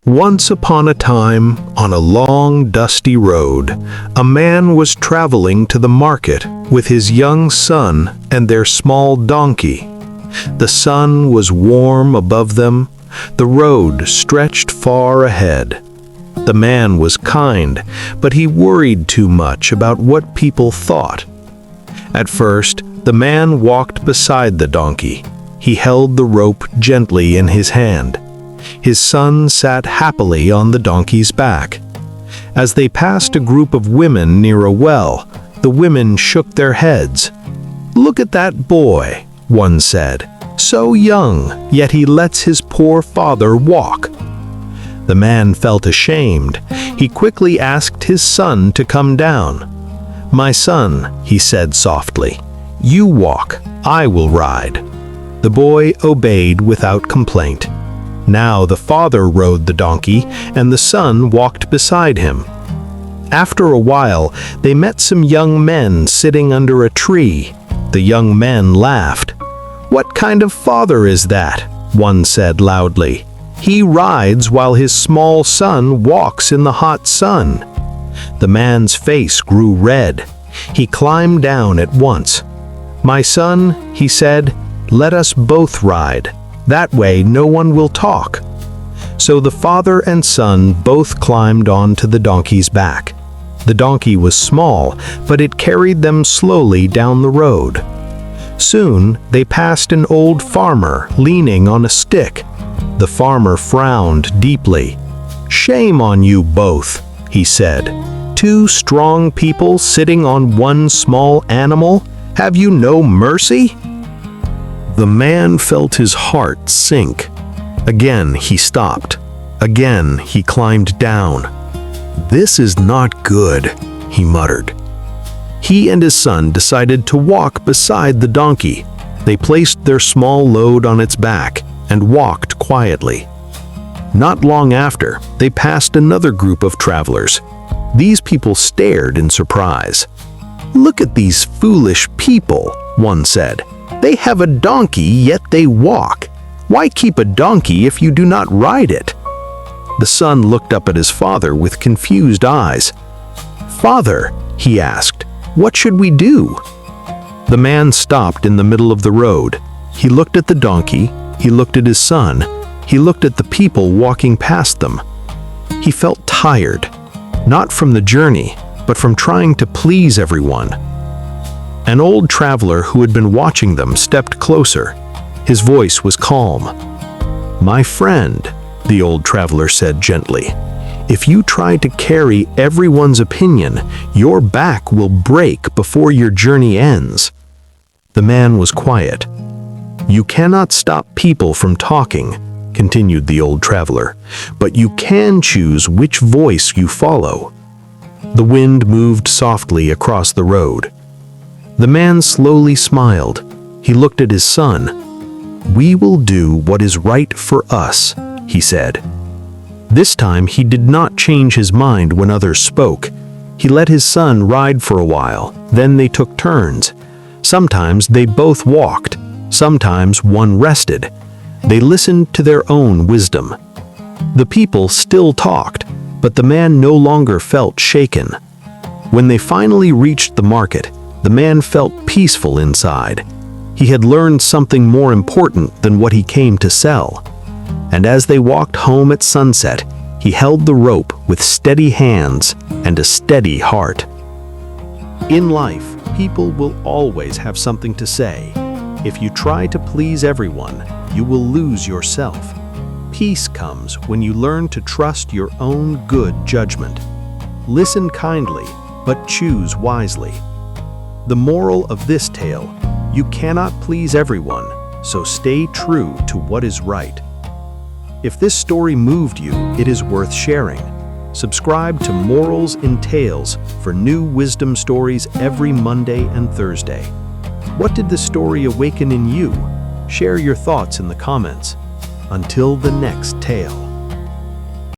Once upon a time, on a long, dusty road, a man was traveling to the market with his young son and their small donkey. The sun was warm above them. The road stretched far ahead. The man was kind, but he worried too much about what people thought. At first, the man walked beside the donkey. He held the rope gently in his hand. His son sat happily on the donkey's back. As they passed a group of women near a well, the women shook their heads. "Look at that boy," one said. "So young, yet he lets his poor father walk." The man felt ashamed. He quickly asked his son to come down. "My son," he said softly, "you walk, I will ride." The boy obeyed without complaint. Now the father rode the donkey, and the son walked beside him. After a while, they met some young men sitting under a tree. The young men laughed. "What kind of father is that?" one said loudly. "He rides while his small son walks in the hot sun." The man's face grew red. He climbed down at once. "My son," he said, "let us both ride. That way no one will talk." So the father and son both climbed onto the donkey's back. The donkey was small, but it carried them slowly down the road. Soon they passed an old farmer leaning on a stick. The farmer frowned deeply. "Shame on you both," he said. "Two strong people sitting on one small animal? Have you no mercy?" The man felt his heart sink. Again he stopped. Again he climbed down. "This is not good," he muttered. He and his son decided to walk beside the donkey. They placed their small load on its back and walked quietly. Not long after, they passed another group of travelers. These people stared in surprise. "Look at these foolish people," one said. "They have a donkey, yet they walk. Why keep a donkey if you do not ride it?" The son looked up at his father with confused eyes. "Father," he asked, "what should we do?" The man stopped in the middle of the road. He looked at the donkey, he looked at his son, he looked at the people walking past them. He felt tired, not from the journey, but from trying to please everyone. An old traveler who had been watching them stepped closer. His voice was calm. "My friend," the old traveler said gently, "if you try to carry everyone's opinion, your back will break before your journey ends." The man was quiet. "You cannot stop people from talking," continued the old traveler, "but you can choose which voice you follow." The wind moved softly across the road. The man slowly smiled. He looked at his son. "We will do what is right for us," he said. This time he did not change his mind when others spoke. He let his son ride for a while, then they took turns. Sometimes they both walked, sometimes one rested. They listened to their own wisdom. The people still talked, but the man no longer felt shaken. When they finally reached the market, the man felt peaceful inside. He had learned something more important than what he came to sell. And as they walked home at sunset, he held the rope with steady hands and a steady heart. In life, people will always have something to say. If you try to please everyone, you will lose yourself. Peace comes when you learn to trust your own good judgment. Listen kindly, but choose wisely. The moral of this tale: you cannot please everyone, so stay true to what is right. If this story moved you, it is worth sharing. Subscribe to Morals in Tales for new wisdom stories every Monday and Thursday. What did the story awaken in you? Share your thoughts in the comments. Until the next tale.